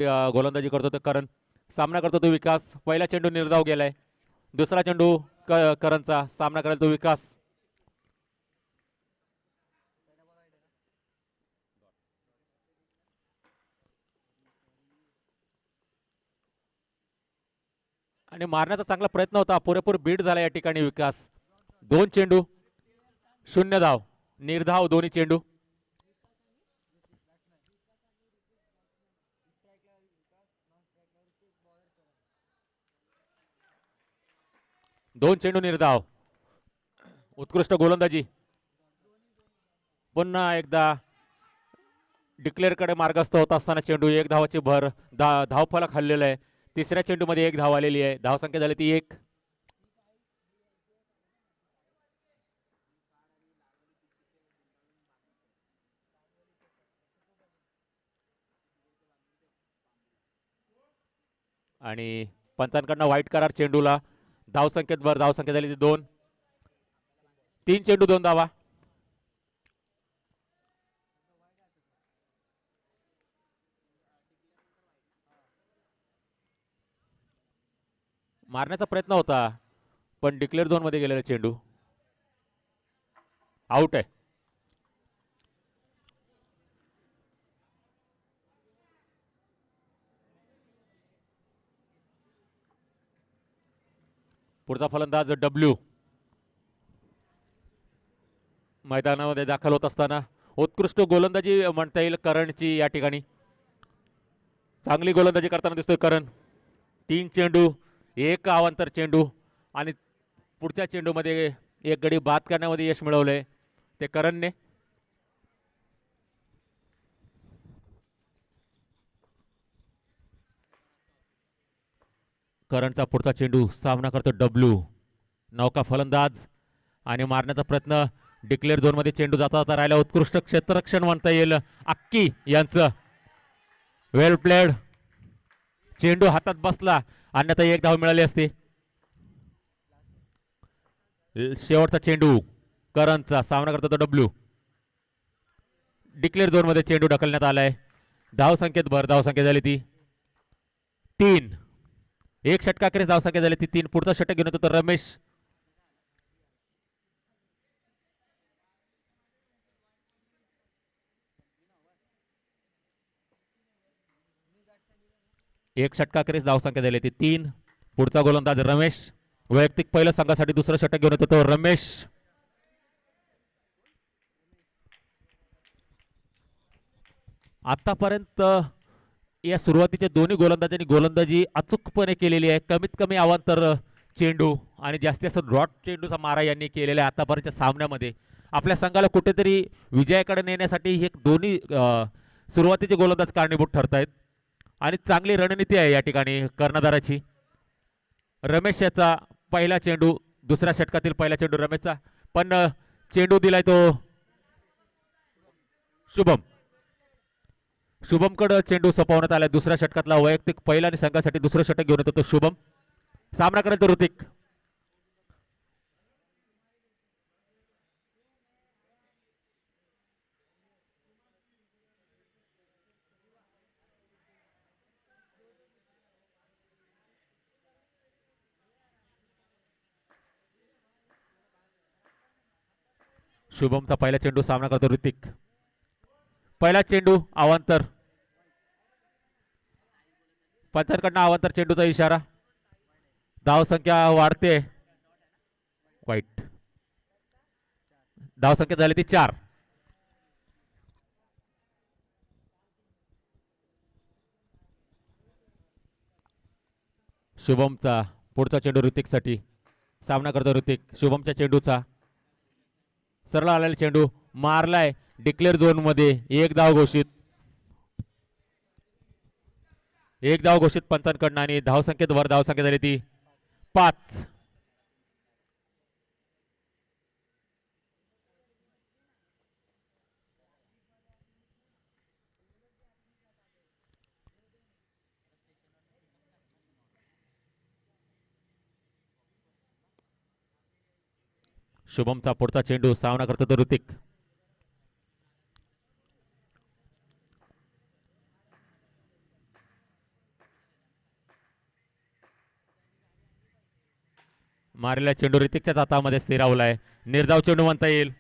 गोलंदाजी करतो तो करण, सामना करतो तो विकास. पहिला चेंडू निर्धाव गेलाय. दुसरा चेंडू करणचा, सामना करेल तो विकास. आणि मारण्याचा चांगला प्रयत्न होता, पुरेपूर बीट झाला या ठिकाणी विकास. 2 चेंडू 0 धाव, निर्धाव दोन्ही चेंडू. दोन चेंडू निर्धाव. उत्कृष्ट गोलंदाजी. पुन्हा एकदा डिक्लेअर कडे मार्गस्थ होत असताना चेंडू 1 धावाची भर, धावफलक हल्लेला आहे. तिसऱ्या चेंडूमध्ये 1 धाव आलेली आहे. धावसंख्या झाली ती 1. आणि पंचांकडनं वाईट करार चेंडूला. धावसंख्येत भर, धावसंख्या झाली ती 2. 3 चेंडू 2 धावा. मारण्याचा प्रयत्न होता पण डिक्लेअर झोन मध्ये गेलेला चेंडू आउट आहे. पुढचा फलंदाज डब्ल्यू मैदानामध्ये दाखल होत असताना उत्कृष्ट गोलंदाजी म्हणता येईल करणची या ठिकाणी. चांगली गोलंदाजी करताना दिसतोय करण. 3 चेंडू 1 अवांतर चेंडू आणि पुढच्या चेंडूमध्ये 1 गडी बाद करण्यामध्ये यश मिळवलंय ते करणने. करणचा पुढचा चेंडू, सामना करतो डब्ल्यू. नौका फलंदाज आणि मारण्याचा प्रयत्न. डिक्लेअर झोन मध्ये चेंडू जाता जाता राहिला. उत्कृष्ट क्षेत्ररक्षण म्हणता येईल अक्की यांचं. वेल प्लेड. चेंडू हातात बसला, अन्यथा 1 धाव मिळाली असती. शेवटचा चेंडू करणचा, सामना करतो तो डब्ल्यू. डिक्लेअर झोन मध्ये चेंडू ढकलण्यात आलाय. धावसंख्येत भर, धावसंख्या झाली ती 3. 1 षटकाखेरीज धावसंख्या झाली ती 3. पुढचा षटक घेऊन येतो तो रमेश. एक षटकाखेरीज धावसंख्या झाली ती 3. पुढचा गोलंदाज रमेश. वैयक्तिक पहिलं संघासाठी दुसरं षटक घेऊन येतो तो रमेश. आतापर्यंत या सुरुवातीच्या दोन्ही गोलंदाजांनी गोलंदाजी अचूकपणे केलेली आहे. कमीत कमी अवांतर चेंडू आणि जास्तीत जास्त ड्रॉट चेंडूचा मारा यांनी केलेला आहे आतापर्यंतच्या सामन्यामध्ये. आपल्या संघाला कुठेतरी विजयाकडे नेण्यासाठी हे दोन्ही सुरुवातीचे गोलंदाज कारणीभूत ठरत आहेत आणि चांगली रणनीती आहे या ठिकाणी कर्णधाराची. रमेश याचा पहिला चेंडू, दुसऱ्या षटकातील पहिला चेंडू रमेशचा, पण चेंडू दिलाय तो शुभम. शुभमकडे चेंडू सोपवण्यात आलाय. दुसऱ्या षटकातला वैयक्तिक पहिला आणि संघासाठी दुसरं षटक घेऊन येतो तो शुभम. सामना करेल तो ऋतिक. शुभमचा पहिला चेंडू, सामना करतो ऋतिक. पहिला चेंडू अवांतर. पंचांकडनं अवांतर चेंडूचा इशारा. धावसंख्या वाढते. वाईट. धावसंख्या झाली ती 4. शुभमचा पुढचा चेंडू ऋतिकसाठी. सामना करतो ऋतिक. शुभमच्या चेंडूचा सरळ आलेला चेंडू मारलाय डिक्लेअर झोन मध्ये. 1 धाव घोषित. 1 धाव घोषित पंचांकडनं आणि धावसंख्येत भर, धावसंख्या झाली ती 5. शुभमचा पुढचा चेंडू, सामना करतो तो ऋतिक. मारलेला चेंडू ऋतिकच्याच हातामध्ये स्थिरावलाय. निर्धाव चेंडू म्हणता येईल.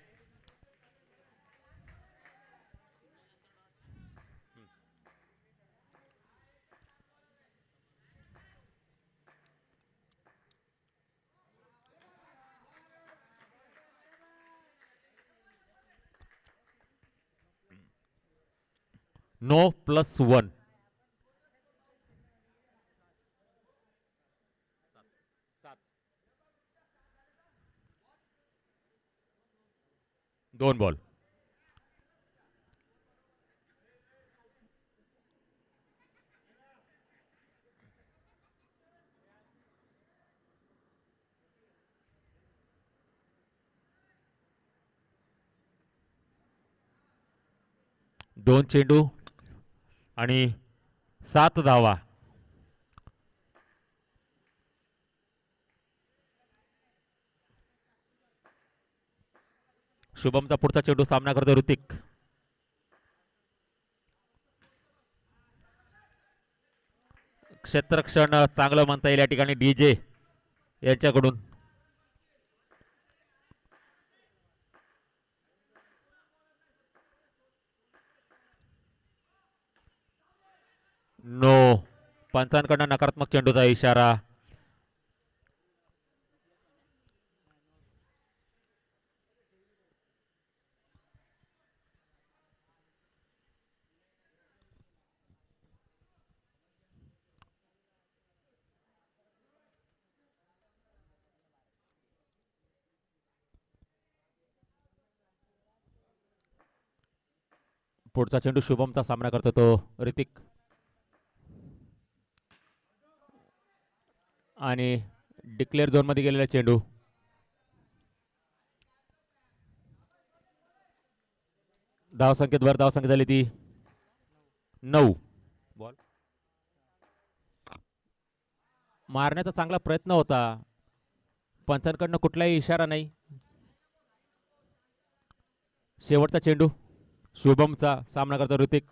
No+1. दोन बॉल. दोन चेंडू आणि 7 धावा. शुभमचा पुढचा चेंडू सामना करतो ऋतिक. क्षेत्ररक्षण चांगलं म्हणता येईल या ठिकाणी डीजे यांच्याकडून. नो. पंचांकडनं नकारात्मक चेंडूचा इशारा. पुढचा चेंडू शुभमचा सामना करतो तो ऋतिक. आणि डिक्लेअर झोन मध्ये गेलेला चेंडू. धाव संख्येत धाव संख्या झाली ती 9. बॉल मारण्याचा चांगला प्रयत्न होता. पंचांकडनं कुठलाही इशारा नाही. शेवटचा चेंडू शुभमचा सामना करतो ऋतिक.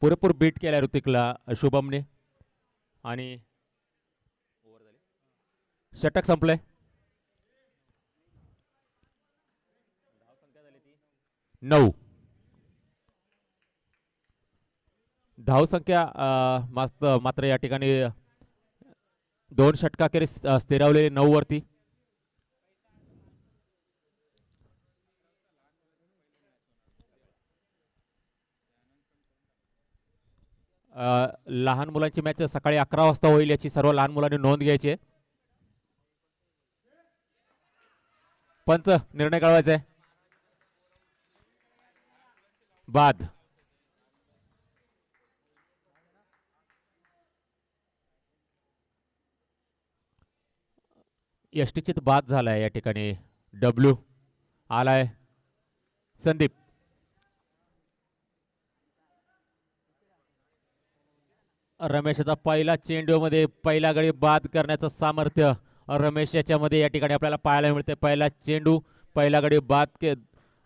पुरेपूर बीट केला ऋतिकला शुभमने. आणि षटक संपलंय. नऊ. धाव संख्या मात्र या ठिकाणी 2 षटकाखेरीज स्थिरावले 9 वरती. लहान मुलांची मॅच सकाळी 11 वाजता होईल याची सर्व लहान मुलांनी नोंद घ्यायची. पंच निर्णय कळवायचा आहे. बाद. यष्टीचित बाद झालाय या ठिकाणी. डब्ल्यू आलाय संदीप. रमेशचा पहिला चेंडू मध्ये पहिला गडी बाद करण्याचं सामर्थ्य रमेश याच्यामध्ये या ठिकाणी आपल्याला पाहायला मिळते. पहिला चेंडू पहिला गडी बाद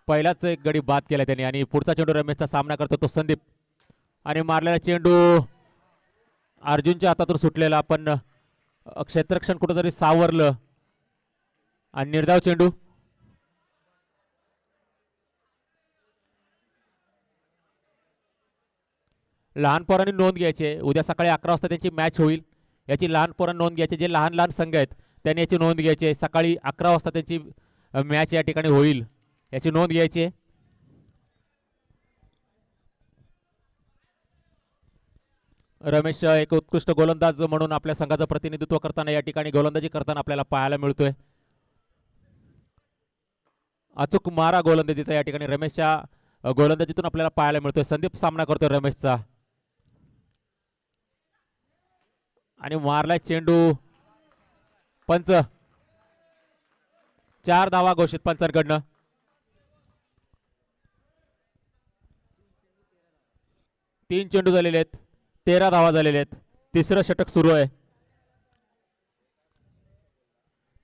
पहिलाच एक गडी बाद केला त्यांनी. आणि पुढचा चेंडू रमेशचा सामना करतो तो संदीप. आणि मारलेला चेंडू अर्जुनच्या हातातून सुटलेला, पण क्षेत्ररक्षण कुठेतरी सावरलं. आणि निर्धाव चेंडू. लहान पोरांनी नोंद घ्यायची. उद्या सकाळी 11 वाजता त्यांची मॅच होईल. याची लहान पोरांनी नोंद घ्यायची. जे लहान लहान संघ आहेत त्यांनी याची नोंद घ्यायची. सकाळी 11 वाजता त्यांची मॅच या ठिकाणी होईल, याची नोंद घ्यायची. रमेश एक उत्कृष्ट गोलंदाज म्हणून आपल्या संघाचं प्रतिनिधित्व करताना या ठिकाणी गोलंदाजी करताना आपल्याला पाहायला मिळतोय. अचूक मारा गोलंदाजीचा या ठिकाणी रमेशच्या गोलंदाजीतून आपल्याला पाहायला मिळतोय. संदीप सामना करतोय रमेशचा. आणि मारलाय चेंडू. पंच 4 धावा घोषित पंचांकडनं. तीन चेंडू झालेले आहेत. 13 धावा झालेले आहेत. तिसरं षटक सुरू आहे.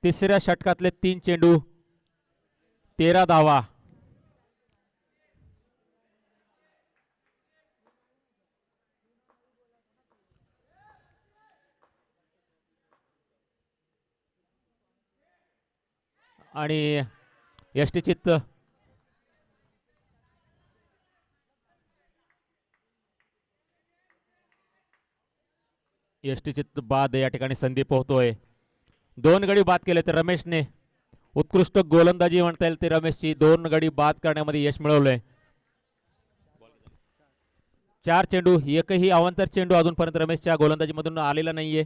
तिसऱ्या षटकातले 3 चेंडू 13 धावा. आणि यष्टीचित यष्टीचित बाद या ठिकाणी संधी पोहतोय. 2 गडी बाद केले तर रमेशने. उत्कृष्ट गोलंदाजी म्हणता येईल ते रमेशची. 2 गडी बाद करण्यामध्ये यश मिळवलंय. 4 चेंडू, एकही अवांतर चेंडू अजूनपर्यंत रमेशच्या गोलंदाजीमधून आलेला नाहीये.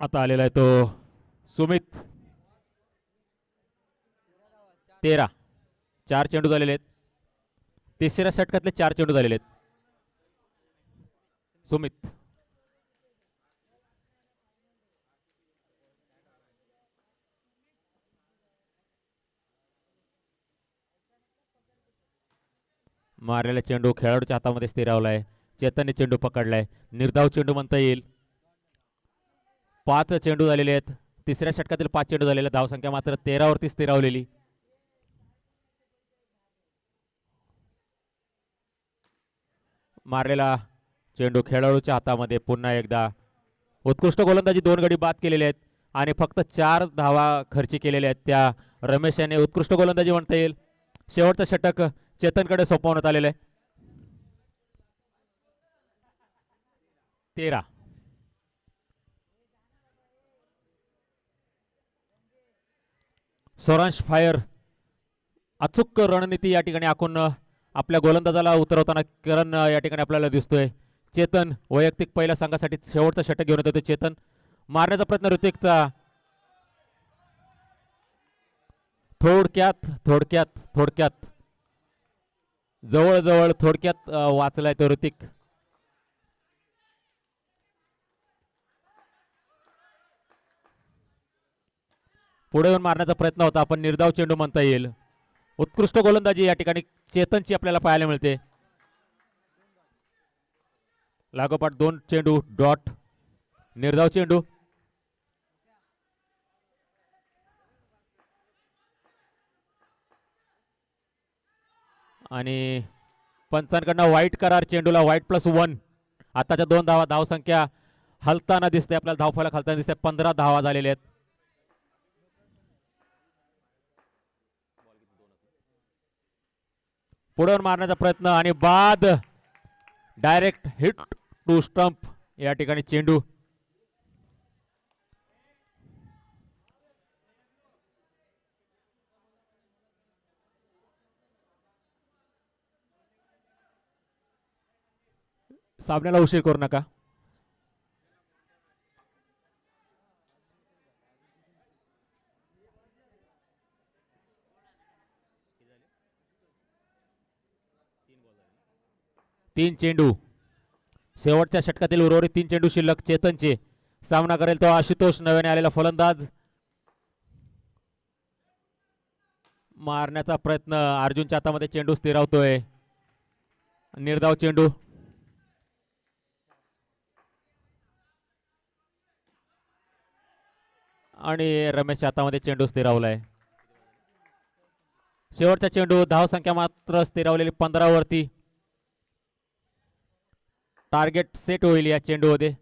आता आलेला आहे तो सुमित. 13. 4 चेंडू झालेले आहेत. तिसऱ्या षटकातले 4 चेंडू झालेले आहेत. सुमित मारलेला चेंडू खेळाडूच्या हातामध्ये स्थिरावलाय. चेतनने चेंडू पकडलाय. निर्धाव चेंडू म्हणता येईल. 5 चेंडू झालेले आहेत. तिसऱ्या षटकातील 5 चेंडू झालेले. धावसंख्या मात्र 13 वरती स्थिरावलेली. मारलेला चेंडू खेळाडूच्या हातामध्ये पुन्हा एकदा. उत्कृष्ट गोलंदाजी, 2 गडी बाद केलेले आहेत आणि फक्त 4 धावा खर्ची केलेल्या आहेत त्या रमेश याने. उत्कृष्ट गोलंदाजी म्हणता येईल. शेवटचं षटक चेतनकडे सोपवण्यात आलेलं आहे. 13. सोरांश फायर अचूक रणनीती या ठिकाणी आखून आपल्या गोलंदाजाला उतरवताना करण या ठिकाणी आपल्याला दिसतोय. चेतन वैयक्तिक पहिल्या संघासाठी शेवटचा षटक घेऊन येतो. चेतन मारण्याचा प्रयत्न ऋतिकचा. थोडक्यात थोडक्यात थोडक्यात जवळजवळ थोडक्यात वाचलाय तो ऋतिक. पुढे येऊन मारण्याचा प्रयत्न होता पण निर्धाव चेंडू म्हणता येईल. उत्कृष्ट गोलंदाजी या ठिकाणी चेतनची आपल्याला पाहायला मिळते. लागोपाठ 2 चेंडू डॉट. निर्धाव चेंडू. आणि पंचांकडनं वाईट करार चेंडूला. वाईट +1. आताच्या 2 धावा. धावसंख्या हलताना दिसते आपल्याला. धावफलक हलताना दिसते. 15 धावा झालेल्या आहेत. पुढे मारण्याचा प्रयत्न आणि बाद. डायरेक्ट हिट टू स्टंप या ठिकाणी चेंडू. सामन्याला उशीर करू नका. तीन चेंडू. शेवटच्या षटकातील उर्वरित 3 चेंडू शिल्लक चेतनचे. सामना करेल तो आशुतोष, नव्याने आलेला फलंदाज. मारण्याचा प्रयत्न. अर्जुनच्या हातामध्ये चेंडू स्थिरावतोय. निर्धाव चेंडू. आणि रमेशच्या हातामध्ये चेंडू स्थिरावलाय. शेवटचा चेंडू. धावसंख्या मात्र स्थिरावलेली 15 वरती. टार्गेट सेट होईल या चेंडूमध्ये.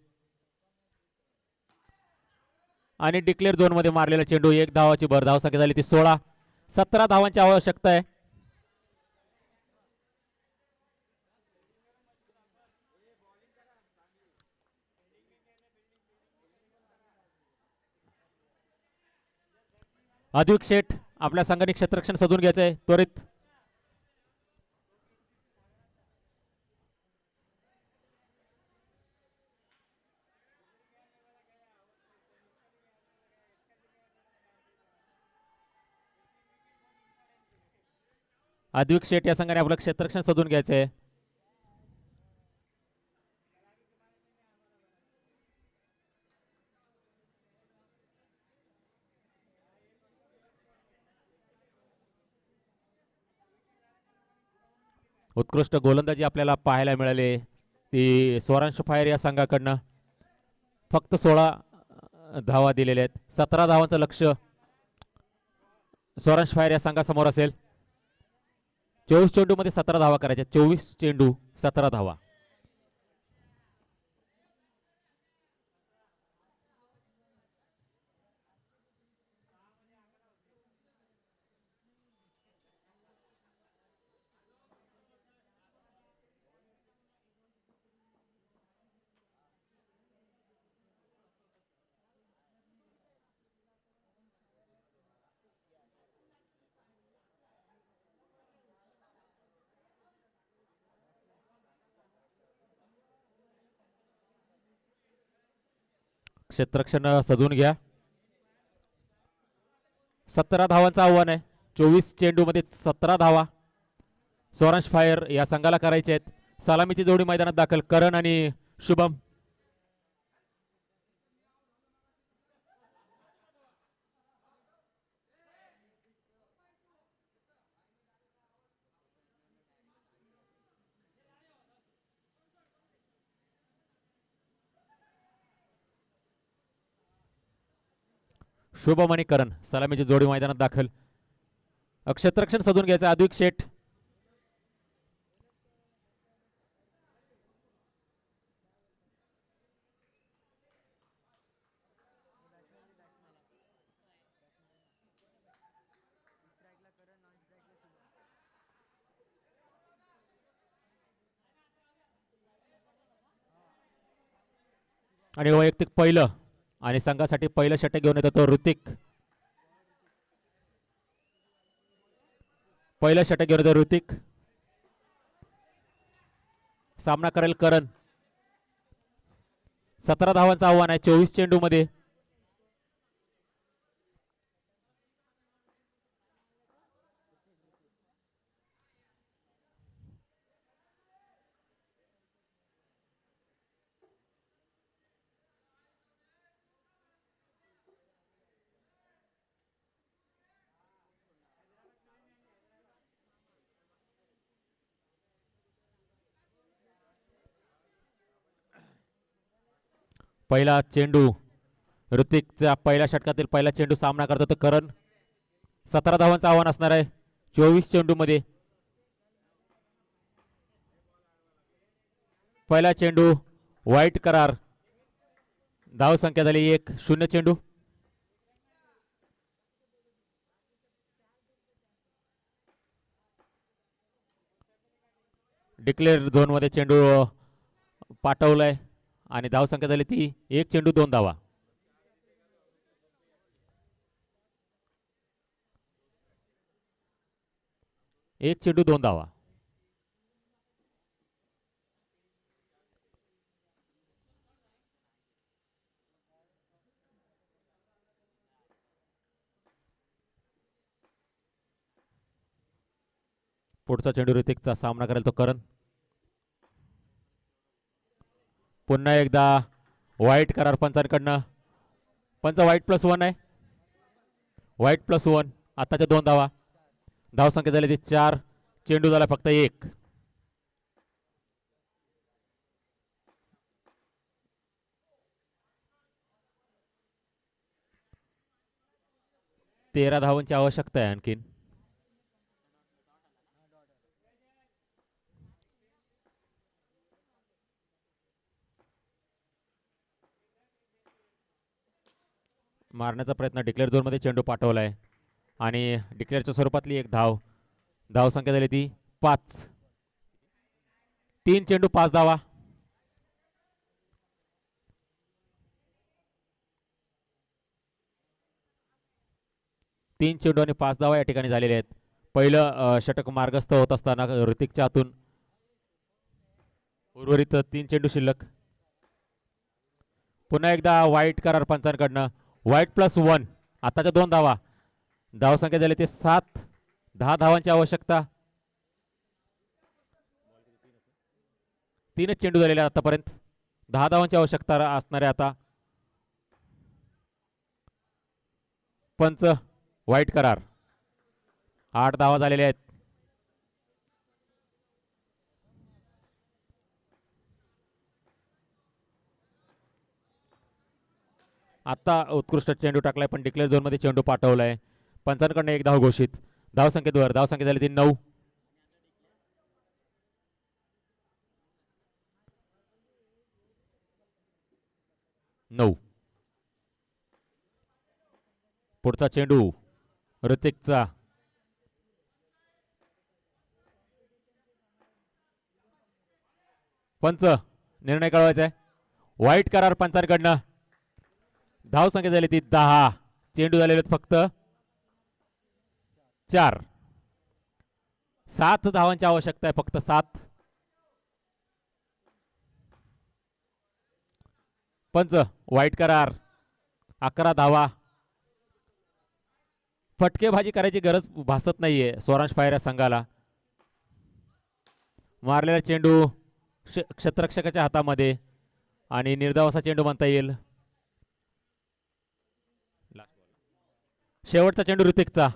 आणि डिक्लेअर झोन मध्ये मारलेला चेंडू. 1 धावाची भर. धावसंख्या झाली ती 16. 17 धावांची आवश्यकता आहे. अद्विक शेठ आपल्या संघाने क्षेत्ररक्षण सजून घ्यायचंय त्वरित. अद्विक शेठ या संघाने आपलं क्षेत्ररक्षण सजून घ्यायचंय. उत्कृष्ट गोलंदाजी आपल्याला पाहायला मिळाली ती स्वरांश फायर या संघाकडनं. फक्त 16 धावा दिलेल्या आहेत. 17 धावांचं लक्ष स्वरांश फायर या संघासमोर असेल. 24 चेंडू मध्ये 17 धावा करायच्या. 24 चेंडू 17 धावा. क्षेत्ररक्षण सजवून घ्या. 17 धावांचं आव्हान आहे. 24 चेंडू मध्ये 17 धावा स्वरांश फायर या संघाला करायचे आहेत. सलामीची जोडी मैदानात दाखल. करण आणि शुभम. शुभम आणि करण सलामीची जोडी मैदानात दाखल. क्षेत्ररक्षण सजून घ्यायचं. अद्विक शेठ. आणि वैयक्तिक पहिलं आणि संघासाठी पहिलं षटक घेऊन येतो तो ऋतिक. पहिलं षटक घेऊन येतो ऋतिक. सामना करेल करण. 17 धावांचं आव्हान आहे 24 चेंडू मध्ये. पहिला चेंडू ऋतिकचा पहिल्या षटकातील पहिला चेंडू सामना करतो तो करण. 17 धावांचं आव्हान असणार आहे 24 चेंडू मध्ये. पहिला चेंडू वाईट करार. धाव संख्या झाली 1-0 चेंडू. डिक्लेअर झोन मध्ये चेंडू पाठवलाय आणि धाव संख्या झाली ती 1 चेंडू 2 धावा. एक चेंडू 2 धावा. पुढचा चेंडू ऋतिकचा सामना करेल तो करण. पुन्हा एकदा वाईट करार पंचांकडनं. पंच वाईट +1 आहे. वाईट +1. आताच्या 2 धावा. धाव संख्या झाली ती 4. चेंडू झाला फक्त 1. तेरा धावांची आवश्यकता आहे आणखीन. मारण्याचा प्रयत्न. डिक्लेअर झोन मध्ये चेंडू पाठवलाय आणि डिक्लेअरच्या स्वरूपातली एक धाव. धाव संख्या झाली ती 5. 3 चेंडू 5 धावा. तीन चेंडू आणि 5 धावा या ठिकाणी झालेले आहेत. पहिलं षटक मार्गस्थ होत असताना ऋतिकच्या हातून उर्वरित 3 चेंडू शिल्लक. पुन्हा एकदा वाईट करार पंचांकडनं. वाईट +1. आताच्या 2 धावा. धाव संख्या झाली ते 7. 10 धावांची आवश्यकता. 3च चेंडू झालेले आतापर्यंत. 10 धावांची आवश्यकता असणारे आता. पंच वाईट करार. 8 धावा झालेल्या आहेत. आता उत्कृष्ट चेंडू टाकलाय पण डिक्लेअर झोन मध्ये चेंडू पाठवलाय. पंचांकडनं एक धाव घोषित. धावसंख्येवर धावसंख्या झाली ती 9. पुढचा चेंडू ऋतिकचा. पंच निर्णय कळवायचा आहे. वाईट करार पंचांकडनं. धावसंख्या झाली ती 10. चेंडू झालेले फक्त 4. 7 धावांची आवश्यकता आहे फक्त 7. पंच वाईट करार. 11 धावा. फटकेबाजी करायची गरज भासत नाहीये स्वरांश फायर या संघाला. मारलेला चेंडू क्षेत्ररक्षकाच्या हातामध्ये आणि निर्धाव असा चेंडू म्हणता येईल. शेवटचा चेंडू ऋतिकचा.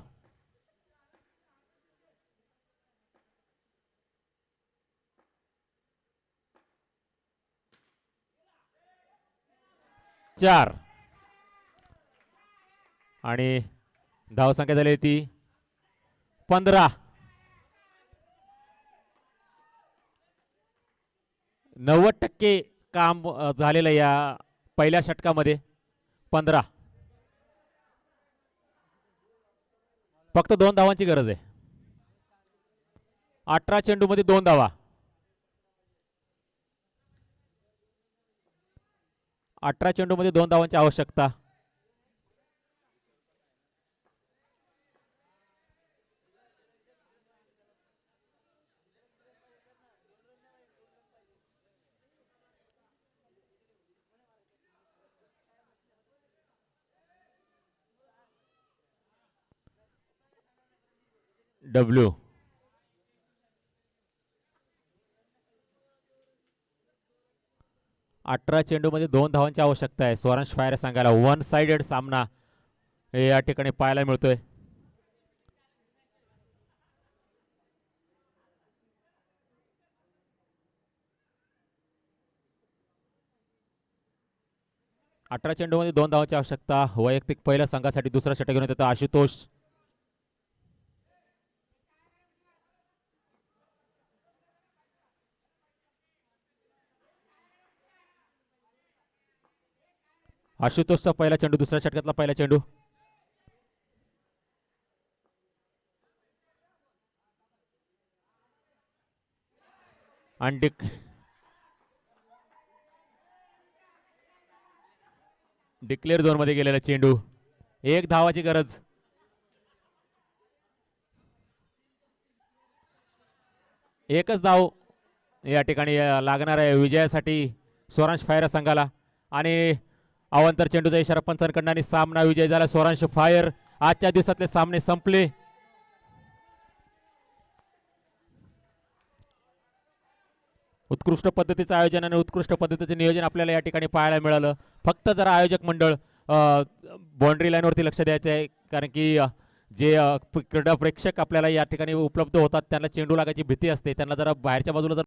चार आणि धावसंख्या झाली ती 15. 90% काम झालेलं या पहिल्या षटकामध्ये. 15. फक्त 2 धावांची गरज आहे. 18 चेंडू मध्ये 2 धावा. 18 चेंडू मध्ये 2 धावांची आवश्यकता. डब्ल्यू 18 चेंडू मध्ये 2 धावांची आवश्यकता आहे. स्वरांश फायर सांगायला 1 साइडेड सामना या ठिकाणी पाहायला मिळतोय. अठरा चेंडू मध्ये 2 धावांची आवश्यकता. वैयक्तिक पहिल्या संघासाठी दुसरा षटक घेऊन येतो आशुतोष. आशुतोषचा पहिला चेंडू. दुसऱ्या षटकातला पहिला चेंडू. आणि डिक्लेअर झोन मध्ये गेलेला चेंडू. 1 धावाची गरज. एकच धाव या ठिकाणी लागणार आहे विजयासाठी स्वरांश फायर संघाला. आणि अवांतर चेंडूचा इशारा पंचांकडनं आणि सामना विजय झाला स्वरांश फायर. आजच्या दिवसातले सामने संपले. उत्कृष्ट पद्धतीचं आयोजन आणि उत्कृष्ट पद्धतीचं नियोजन आपल्याला या ठिकाणी पाहायला मिळालं. फक्त जरा आयोजक मंडळ बाउंड्री लाईनवरती लक्ष द्यायचं आहे कारण की जे क्रीडा प्रेक्षक आपल्याला या ठिकाणी उपलब्ध होतात त्यांना चेंडू लागायची भीती असते. त्यांना जरा बाहेरच्या बाजूला